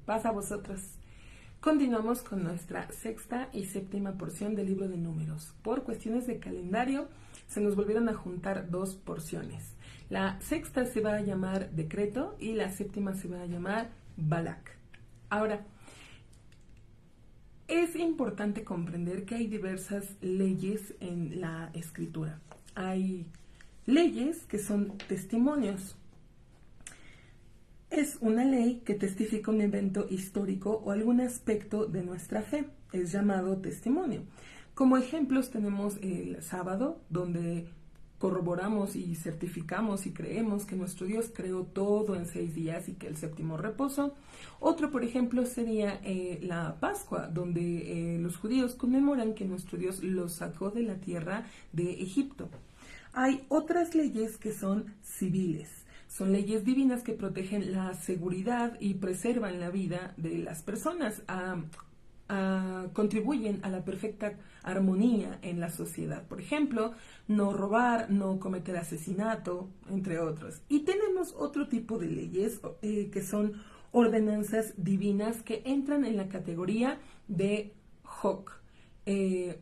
Pasa a vosotros. Continuamos con nuestra sexta y séptima porción del libro de Números. Por cuestiones de calendario, se nos volvieron a juntar dos porciones. La sexta se va a llamar Decreto y la séptima se va a llamar Balak. Ahora, es importante comprender que hay diversas leyes en la escritura. Hay leyes que son testimonios. Es una ley que testifica un evento histórico o algún aspecto de nuestra fe. Es llamado testimonio. Como ejemplos tenemos el sábado, donde corroboramos y certificamos y creemos que nuestro Dios creó todo en 6 días y que el séptimo reposó. Otro, por ejemplo, sería la Pascua, donde los judíos conmemoran que nuestro Dios los sacó de la tierra de Egipto. Hay otras leyes que son civiles. Son leyes divinas que protegen la seguridad y preservan la vida de las personas, contribuyen a la perfecta armonía en la sociedad. Por ejemplo, no robar, no cometer asesinato, entre otros. Y tenemos otro tipo de leyes que son ordenanzas divinas que entran en la categoría de Hok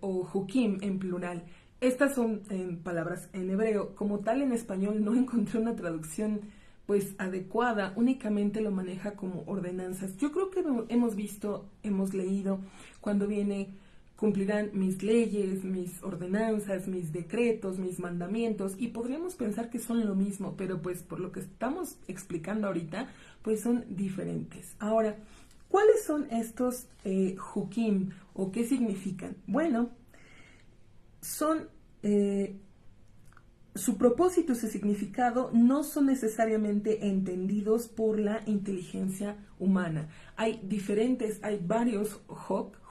o Hukim en plural. Estas son palabras en hebreo. Como tal, en español no encontré una traducción pues adecuada, únicamente lo maneja como ordenanzas. Yo creo que hemos visto, hemos leído, cuando viene, cumplirán mis leyes, mis ordenanzas, mis decretos, mis mandamientos, y podríamos pensar que son lo mismo, pero pues por lo que estamos explicando ahorita, pues son diferentes. Ahora, ¿cuáles son estos hukim o qué significan? Bueno, son su propósito y su significado no son necesariamente entendidos por la inteligencia humana. Hay varios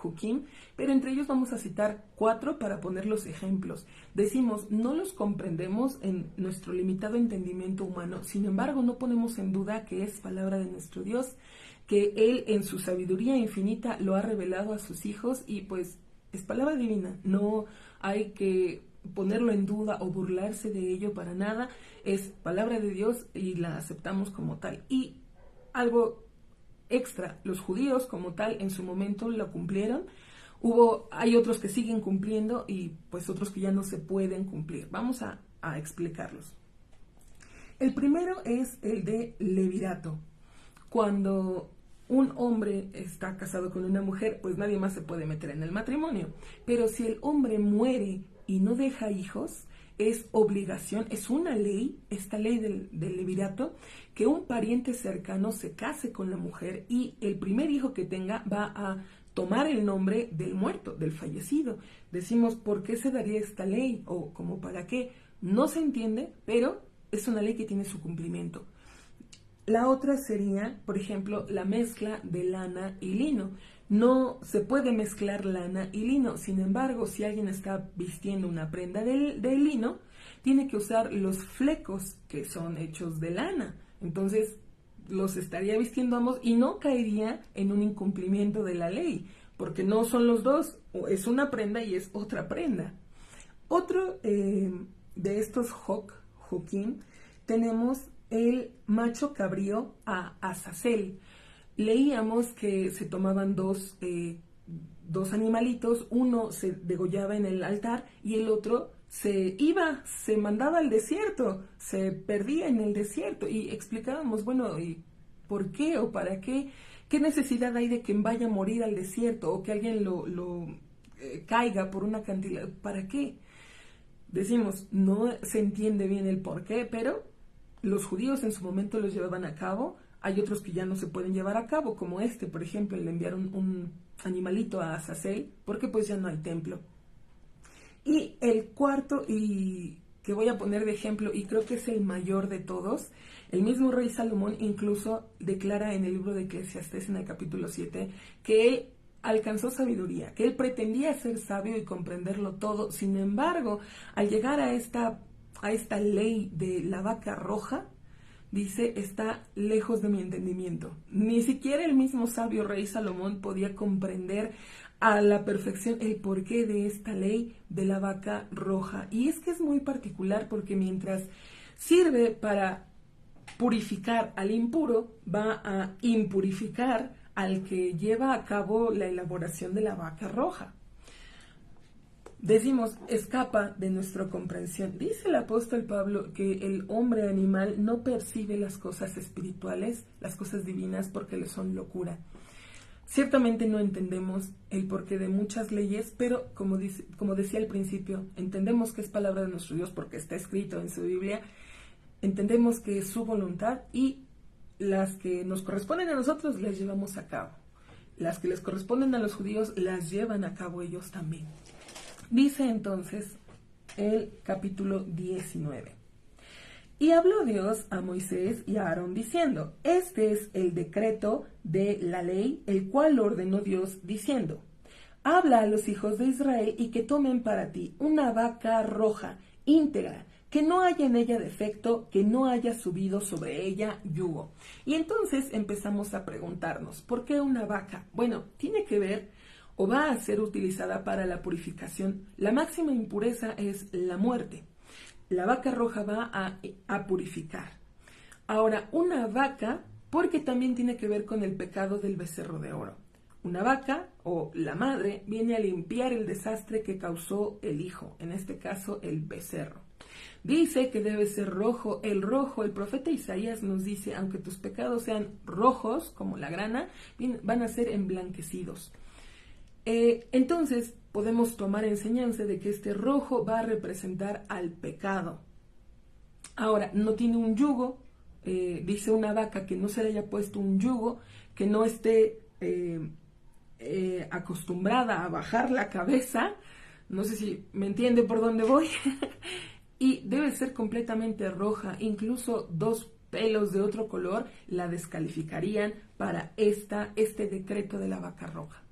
hukim, pero entre ellos vamos a citar 4 para poner los ejemplos. Decimos, no los comprendemos en nuestro limitado entendimiento humano, sin embargo no ponemos en duda que es palabra de nuestro Dios, que Él en su sabiduría infinita lo ha revelado a sus hijos y pues es palabra divina, no hay que ponerlo en duda o burlarse de ello para nada, es palabra de Dios y la aceptamos como tal. Y algo extra, los judíos como tal en su momento lo cumplieron, hay otros que siguen cumpliendo y pues otros que ya no se pueden cumplir. Vamos a explicarlos. El primero es el de levirato. Cuando un hombre está casado con una mujer, pues nadie más se puede meter en el matrimonio. Pero si el hombre muere y no deja hijos, es obligación, es una ley, esta ley del levirato, que un pariente cercano se case con la mujer y el primer hijo que tenga va a tomar el nombre del muerto, del fallecido. Decimos, ¿por qué se daría esta ley? O ¿como para qué? No se entiende, pero es una ley que tiene su cumplimiento. La otra sería, por ejemplo, la mezcla de lana y lino. No se puede mezclar lana y lino. Sin embargo, si alguien está vistiendo una prenda de lino, tiene que usar los flecos que son hechos de lana. Entonces, los estaría vistiendo ambos y no caería en un incumplimiento de la ley, porque no son los dos. Es una prenda y es otra prenda. Otro de estos hukim, tenemos el macho cabrío a Azazel. Leíamos que se tomaban dos animalitos, uno se degollaba en el altar y el otro se mandaba al desierto, se perdía en el desierto. Y explicábamos, bueno, ¿y por qué o para qué? ¿Qué necesidad hay de que vaya a morir al desierto o que alguien lo caiga por una acantilado? ¿Para qué? Decimos, no se entiende bien el por qué, pero los judíos en su momento los llevaban a cabo. Hay otros que ya no se pueden llevar a cabo, como por ejemplo, le enviaron un animalito a Azazel, porque pues ya no hay templo. Y el cuarto, y que voy a poner de ejemplo, y creo que es el mayor de todos, el mismo rey Salomón incluso declara en el libro de Eclesiastés, en el capítulo 7, que él alcanzó sabiduría, que él pretendía ser sabio y comprenderlo todo. Sin embargo, al llegar a esta ley de la vaca roja, dice, está lejos de mi entendimiento. Ni siquiera el mismo sabio rey Salomón podía comprender a la perfección el porqué de esta ley de la vaca roja. Y es que es muy particular porque mientras sirve para purificar al impuro va a impurificar al que lleva a cabo la elaboración de la vaca roja. Decimos, escapa de nuestra comprensión. Dice el apóstol Pablo que el hombre animal no percibe las cosas espirituales, las cosas divinas, porque le son locura. Ciertamente no entendemos el porqué de muchas leyes, pero como decía al principio, entendemos que es palabra de nuestro Dios porque está escrito en su Biblia, entendemos que es su voluntad y las que nos corresponden a nosotros las llevamos a cabo. Las que les corresponden a los judíos las llevan a cabo ellos también. Dice entonces el capítulo 19. Y habló Dios a Moisés y a Aarón diciendo, este es el decreto de la ley, el cual ordenó Dios diciendo, habla a los hijos de Israel y que tomen para ti una vaca roja, íntegra, que no haya en ella defecto, que no haya subido sobre ella yugo. Y entonces empezamos a preguntarnos, ¿por qué una vaca? Bueno, tiene que ver o va a ser utilizada para la purificación. La máxima impureza es la muerte. La vaca roja va a purificar. Ahora, una vaca, porque también tiene que ver con el pecado del becerro de oro. Una vaca, o la madre, viene a limpiar el desastre que causó el hijo, en este caso el becerro. Dice que debe ser rojo. El rojo, el profeta Isaías nos dice, aunque tus pecados sean rojos, como la grana, van a ser emblanquecidos. Entonces podemos tomar enseñanza de que este rojo va a representar al pecado. Ahora, no tiene un yugo, dice una vaca que no se le haya puesto un yugo, que no esté acostumbrada a bajar la cabeza, no sé si me entiende por dónde voy, y debe ser completamente roja, incluso dos pelos de otro color la descalificarían para este decreto de la vaca roja.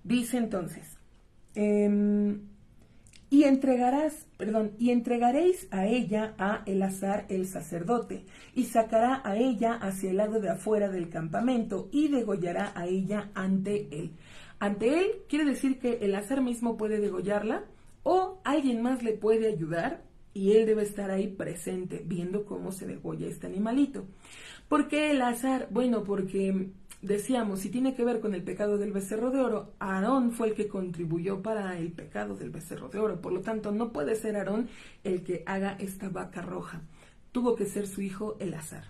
Dice entonces, y entregaréis a ella a Eleazar el sacerdote, y sacará a ella hacia el lado de afuera del campamento, y degollará a ella ante él. Ante él quiere decir que Eleazar mismo puede degollarla, o alguien más le puede ayudar, y él debe estar ahí presente, viendo cómo se degolla este animalito. ¿Por qué Eleazar? Bueno, porque decíamos, si tiene que ver con el pecado del becerro de oro, Aarón fue el que contribuyó para el pecado del becerro de oro. Por lo tanto, no puede ser Aarón el que haga esta vaca roja. Tuvo que ser su hijo Eleazar.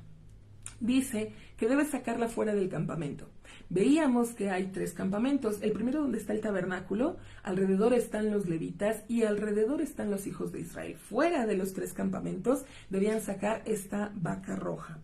Dice que debe sacarla fuera del campamento. Veíamos que hay 3 campamentos. El primero donde está el tabernáculo, alrededor están los levitas y alrededor están los hijos de Israel. Fuera de los 3 campamentos debían sacar esta vaca roja.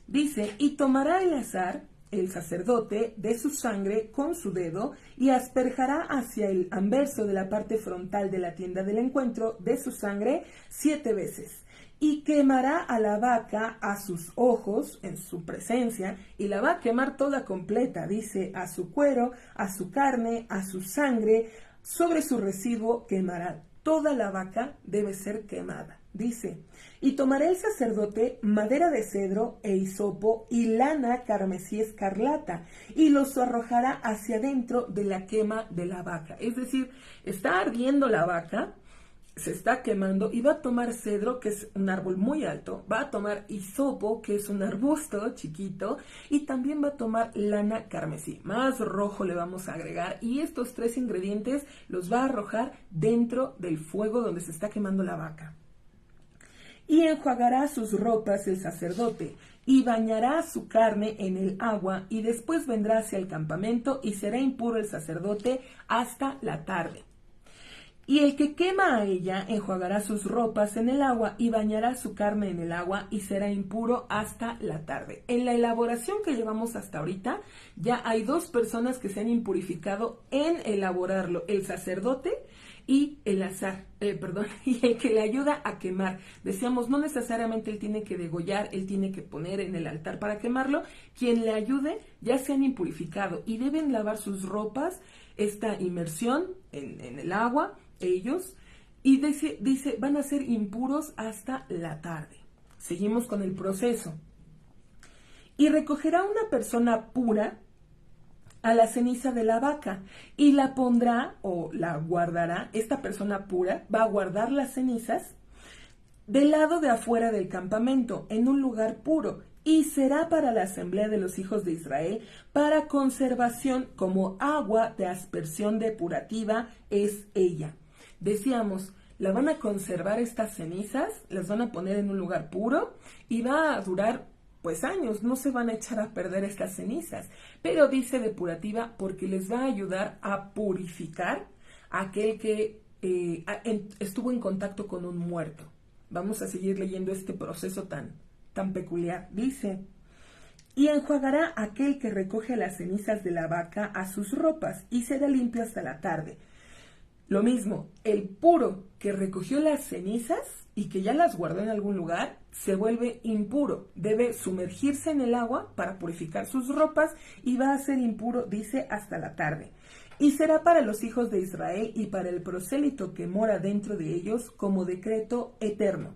Dice, y tomará Eleazar, el sacerdote, de su sangre con su dedo y asperjará hacia el anverso de la parte frontal de la tienda del encuentro de su sangre 7 veces. Y quemará a la vaca a sus ojos en su presencia, y la va a quemar toda completa, dice, a su cuero, a su carne, a su sangre, sobre su residuo quemará. Toda la vaca debe ser quemada. Dice, y tomará el sacerdote madera de cedro e hisopo y lana carmesí escarlata, y los arrojará hacia adentro de la quema de la vaca. Es decir, está ardiendo la vaca, se está quemando, y va a tomar cedro, que es un árbol muy alto, va a tomar hisopo, que es un arbusto chiquito, y también va a tomar lana carmesí. Más rojo le vamos a agregar, y estos 3 ingredientes los va a arrojar dentro del fuego donde se está quemando la vaca. Y enjuagará sus ropas el sacerdote, y bañará su carne en el agua, y después vendrá hacia el campamento, y será impuro el sacerdote hasta la tarde. Y el que quema a ella enjuagará sus ropas en el agua y bañará su carne en el agua y será impuro hasta la tarde. En la elaboración que llevamos hasta ahorita, ya hay 2 personas que se han impurificado en elaborarlo, el sacerdote y y el que le ayuda a quemar. Decíamos, no necesariamente él tiene que degollar, él tiene que poner en el altar para quemarlo. Quien le ayude ya se han impurificado y deben lavar sus ropas, esta inmersión en el agua, ellos, y dice, van a ser impuros hasta la tarde. Seguimos con el proceso. Y recogerá una persona pura a la ceniza de la vaca y la pondrá o la guardará. Esta persona pura va a guardar las cenizas del lado de afuera del campamento, en un lugar puro, y será para la asamblea de los hijos de Israel, para conservación como agua de aspersión depurativa es ella. Decíamos, la van a conservar estas cenizas, las van a poner en un lugar puro y va a durar pues años, no se van a echar a perder estas cenizas, pero dice depurativa porque les va a ayudar a purificar a aquel que estuvo en contacto con un muerto. Vamos a seguir leyendo este proceso tan peculiar. Dice, y enjuagará aquel que recoge las cenizas de la vaca a sus ropas y será limpio hasta la tarde. Lo mismo, el puro que recogió las cenizas y que ya las guardó en algún lugar, se vuelve impuro. Debe sumergirse en el agua para purificar sus ropas y va a ser impuro, dice, hasta la tarde. Y será para los hijos de Israel y para el prosélito que mora dentro de ellos como decreto eterno.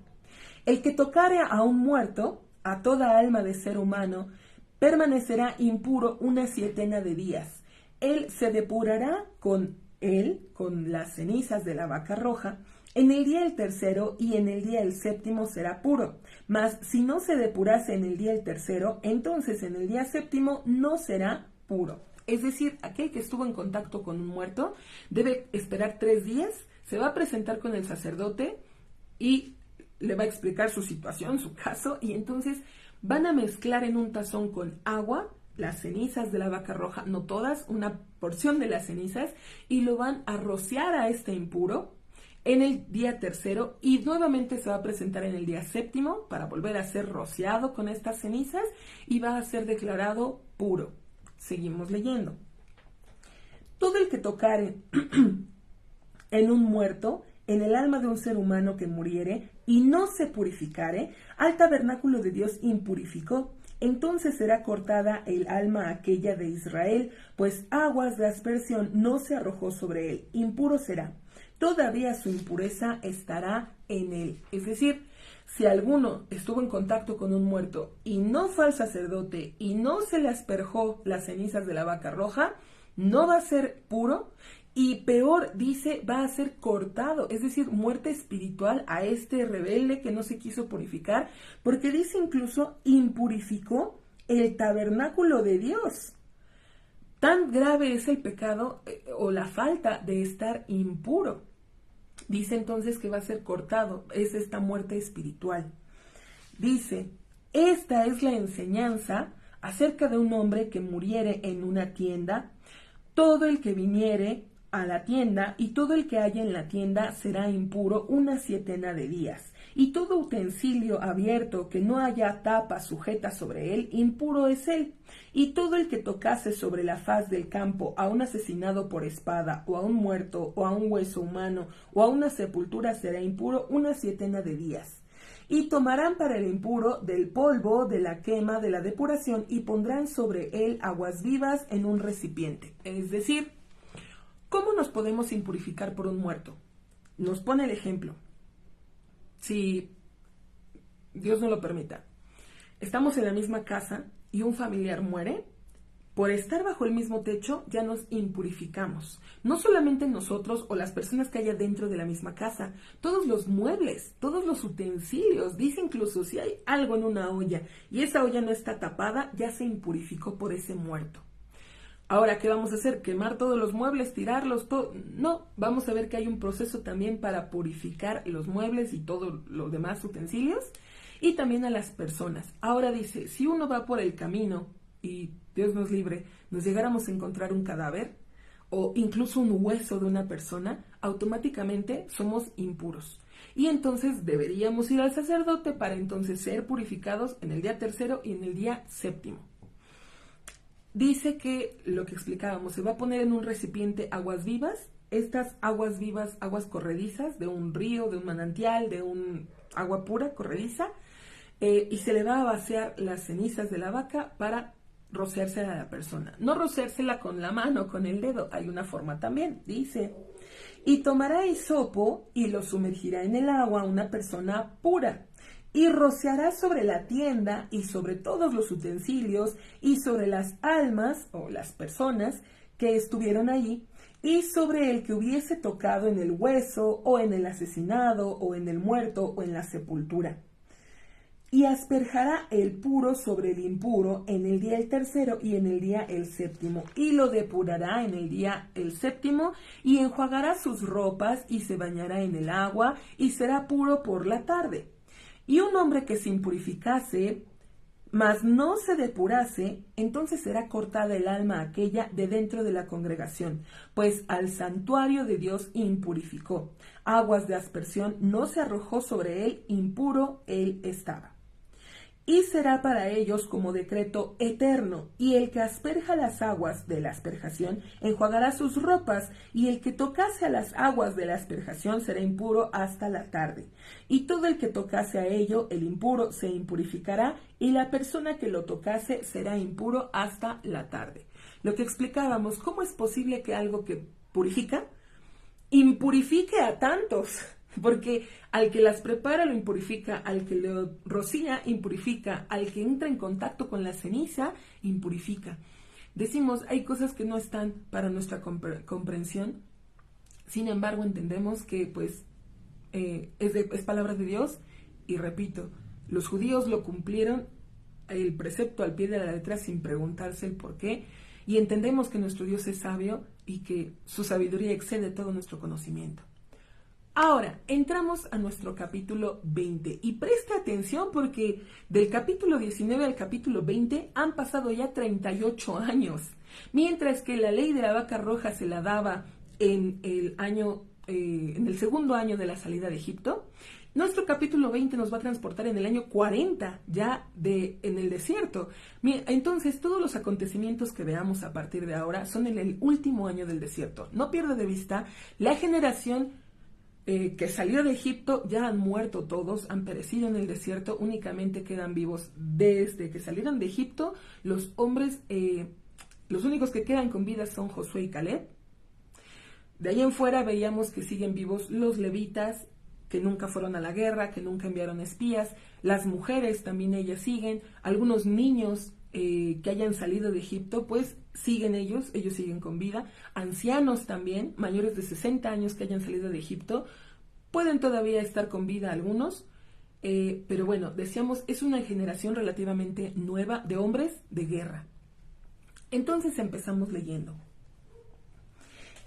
El que tocare a un muerto, a toda alma de ser humano, permanecerá impuro una sietena de días. Él se depurará con las cenizas de la vaca roja, en el día del tercero y en el día del séptimo será puro. Mas si no se depurase en el día del tercero, entonces en el día séptimo no será puro. Es decir, aquel que estuvo en contacto con un muerto debe esperar 3 días, se va a presentar con el sacerdote y le va a explicar su situación, su caso, y entonces van a mezclar en un tazón con agua las cenizas de la vaca roja, no todas, una porción de las cenizas, y lo van a rociar a este impuro en el día tercero y nuevamente se va a presentar en el día séptimo para volver a ser rociado con estas cenizas y va a ser declarado puro. Seguimos leyendo. Todo el que tocare en un muerto, en el alma de un ser humano que muriere y no se purificare, al tabernáculo de Dios impurificó. Entonces será cortada el alma aquella de Israel, pues aguas de aspersión no se arrojó sobre él. Impuro será. Todavía su impureza estará en él. Es decir, si alguno estuvo en contacto con un muerto y no fue al sacerdote y no se le asperjó las cenizas de la vaca roja, no va a ser puro y peor, dice, va a ser cortado, es decir, muerte espiritual a este rebelde que no se quiso purificar, porque dice incluso impurificó el tabernáculo de Dios. Tan grave es el pecado o la falta de estar impuro. Dice entonces que va a ser cortado, es esta muerte espiritual. Dice, esta es la enseñanza acerca de un hombre que muriere en una tienda. Todo el que viniere a la tienda y todo el que haya en la tienda será impuro una sietena de días. Y todo utensilio abierto que no haya tapa sujeta sobre él, impuro es él. Y todo el que tocase sobre la faz del campo a un asesinado por espada, o a un muerto, o a un hueso humano, o a una sepultura será impuro una sietena de días. Y tomarán para el impuro del polvo, de la quema, de la depuración, y pondrán sobre él aguas vivas en un recipiente. Es decir, ¿cómo nos podemos impurificar por un muerto? Nos pone el ejemplo. Si Dios no lo permita, estamos en la misma casa y un familiar muere, por estar bajo el mismo techo ya nos impurificamos. No solamente nosotros o las personas que haya dentro de la misma casa, todos los muebles, todos los utensilios, dice incluso si hay algo en una olla y esa olla no está tapada, ya se impurificó por ese muerto. Ahora, ¿qué vamos a hacer? ¿Quemar todos los muebles? ¿Tirarlos? Todo? No, vamos a ver que hay un proceso también para purificar los muebles y todos los demás utensilios y también a las personas. Ahora dice, si uno va por el camino y Dios nos libre, nos llegáramos a encontrar un cadáver o incluso un hueso de una persona, automáticamente somos impuros. Y entonces deberíamos ir al sacerdote para entonces ser purificados en el día tercero y en el día séptimo. Dice que, lo que explicábamos, se va a poner en un recipiente aguas vivas. Estas aguas vivas, aguas corredizas de un río, de un manantial, de un agua pura, corrediza, y se le va a vaciar las cenizas de la vaca para rociársela a la persona. No rociársela con la mano, con el dedo, hay una forma también, dice. Y tomará hisopo y lo sumergirá en el agua una persona pura. y rociará sobre la tienda y sobre todos los utensilios y sobre las almas o las personas que estuvieron allí y sobre el que hubiese tocado en el hueso o en el asesinado o en el muerto o en la sepultura. Y asperjará el puro sobre el impuro en el día el tercero y en el día el séptimo, y lo depurará en el día el séptimo, y enjuagará sus ropas, y se bañará en el agua, y será puro por la tarde. Y un hombre que se impurificase, mas no se depurase, entonces será cortada el alma aquella de dentro de la congregación, pues al santuario de Dios impurificó. Aguas de aspersión no se arrojó sobre él, impuro él estaba. Y será para ellos como decreto eterno, y el que asperja las aguas de la asperjación enjuagará sus ropas, y el que tocase a las aguas de la asperjación será impuro hasta la tarde. Y todo el que tocase a ello, el impuro, se impurificará, y la persona que lo tocase será impuro hasta la tarde. Lo que explicábamos, ¿cómo es posible que algo que purifica impurifique a tantos? Porque al que las prepara lo impurifica, al que lo rocía impurifica, al que entra en contacto con la ceniza impurifica. Decimos, hay cosas que no están para nuestra comprensión, sin embargo entendemos que pues es palabra de Dios, y repito, los judíos lo cumplieron el precepto al pie de la letra sin preguntarse el por qué, y entendemos que nuestro Dios es sabio y que su sabiduría excede todo nuestro conocimiento. Ahora, entramos a nuestro capítulo 20 y preste atención porque del capítulo 19 al capítulo 20 han pasado ya 38 años, mientras que la ley de la vaca roja se la daba en el segundo año de la salida de Egipto. Nuestro capítulo 20 nos va a transportar en el año 40 ya en el desierto. Entonces, todos los acontecimientos que veamos a partir de ahora son en el último año del desierto. No pierda de vista la generación que salió de Egipto. Ya han muerto todos, han perecido en el desierto, únicamente quedan vivos desde que salieron de Egipto. Los hombres, los únicos que quedan con vida son Josué y Caleb. De ahí en fuera veíamos que siguen vivos los levitas, que nunca fueron a la guerra, que nunca enviaron espías. Las mujeres también ellas siguen. Algunos niños que hayan salido de Egipto, pues siguen ellos siguen con vida. Ancianos también, mayores de 60 años que hayan salido de Egipto, pueden todavía estar con vida algunos, pero bueno, decíamos, es una generación relativamente nueva de hombres de guerra. Entonces empezamos leyendo.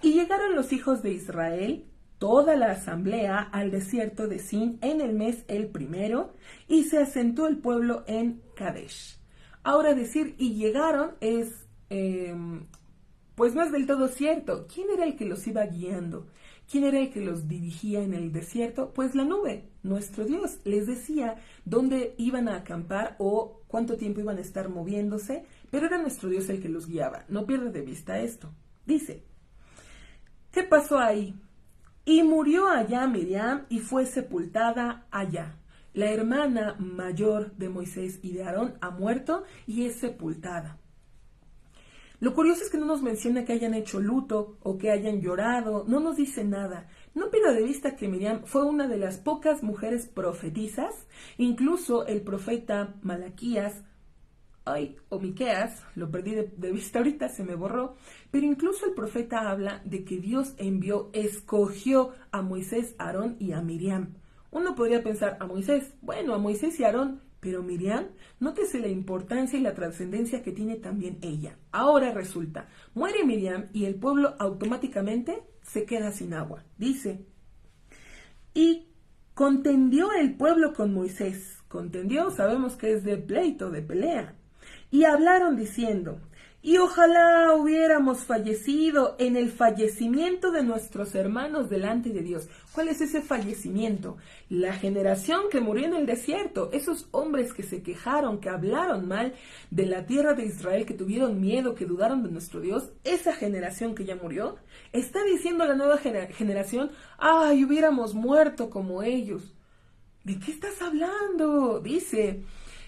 Y llegaron los hijos de Israel, toda la asamblea, al desierto de Sin en el mes el primero, y se asentó el pueblo en Kadesh. Ahora decir, y llegaron es, pues no es del todo cierto. ¿Quién era el que los iba guiando? ¿Quién era el que los dirigía en el desierto? Pues la nube, nuestro Dios, les decía dónde iban a acampar o cuánto tiempo iban a estar moviéndose, pero era nuestro Dios el que los guiaba. No pierda de vista esto. Dice, ¿qué pasó ahí? Y murió allá Miriam y fue sepultada allá. La hermana mayor de Moisés y de Aarón ha muerto y es sepultada. Lo curioso es que no nos menciona que hayan hecho luto o que hayan llorado, no nos dice nada. No pierda de vista que Miriam fue una de las pocas mujeres profetizas, incluso el profeta Malaquías, o Miqueas, lo perdí de vista ahorita, se me borró, pero incluso el profeta habla de que Dios escogió a Moisés, Aarón y a Miriam. Uno podría pensar, a Moisés y Aarón, pero Miriam, nótese la importancia y la trascendencia que tiene también ella. Ahora resulta, muere Miriam y el pueblo automáticamente se queda sin agua. Dice, y contendió el pueblo con Moisés. Contendió, sabemos que es de pleito, de pelea. Y hablaron diciendo, y ojalá hubiéramos fallecido en el fallecimiento de nuestros hermanos delante de Dios. ¿Cuál es ese fallecimiento? La generación que murió en el desierto, esos hombres que se quejaron, que hablaron mal de la tierra de Israel, que tuvieron miedo, que dudaron de nuestro Dios, esa generación que ya murió, está diciendo a la nueva generación, ¡ay, hubiéramos muerto como ellos! ¿De qué estás hablando? Dice,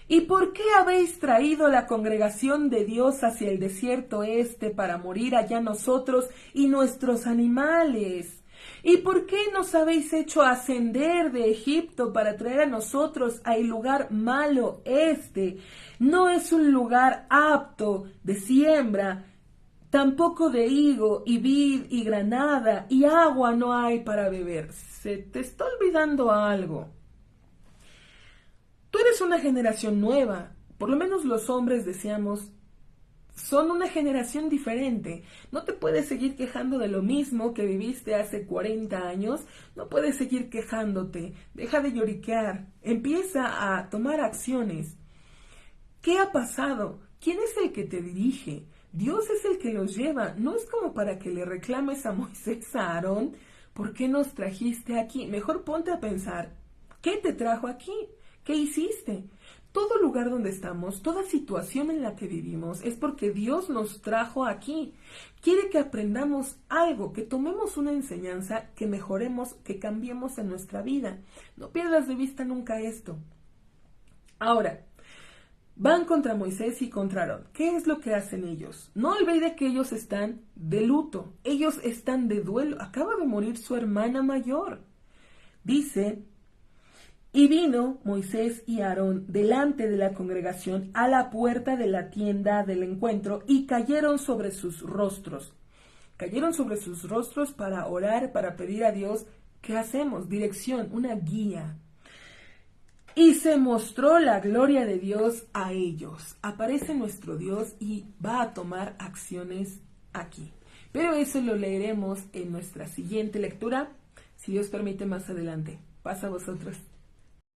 ¿y por qué habéis traído la congregación de Dios hacia el desierto para morir allá nosotros y nuestros animales? ¿Y por qué nos habéis hecho ascender de Egipto para traer a nosotros al lugar malo este? No es un lugar apto de siembra, tampoco de higo y vid y granada, y agua no hay para beber. Se te está olvidando algo. Tú eres una generación nueva, por lo menos los hombres decíamos, son una generación diferente. No te puedes seguir quejando de lo mismo que viviste hace 40 años. No puedes seguir quejándote. Deja de lloriquear. Empieza a tomar acciones. ¿Qué ha pasado? ¿Quién es el que te dirige? Dios es el que los lleva. No es como para que le reclames a Moisés, a Aarón, ¿por qué nos trajiste aquí? Mejor ponte a pensar, ¿qué te trajo aquí? ¿Qué hiciste? Todo lugar donde estamos, toda situación en la que vivimos es porque Dios nos trajo aquí. Quiere que aprendamos algo, que tomemos una enseñanza, que mejoremos, que cambiemos en nuestra vida. No pierdas de vista nunca esto. Ahora, van contra Moisés y contra Aarón. ¿Qué es lo que hacen ellos? No olvide que ellos están de luto, ellos están de duelo. Acaba de morir su hermana mayor. Dice: y vino Moisés y Aarón delante de la congregación a la puerta de la tienda del encuentro y cayeron sobre sus rostros. Cayeron sobre sus rostros para orar, para pedir a Dios, ¿qué hacemos? Dirección, una guía. Y se mostró la gloria de Dios a ellos. Aparece nuestro Dios y va a tomar acciones aquí. Pero eso lo leeremos en nuestra siguiente lectura, si Dios permite, más adelante. Pasa a vosotros.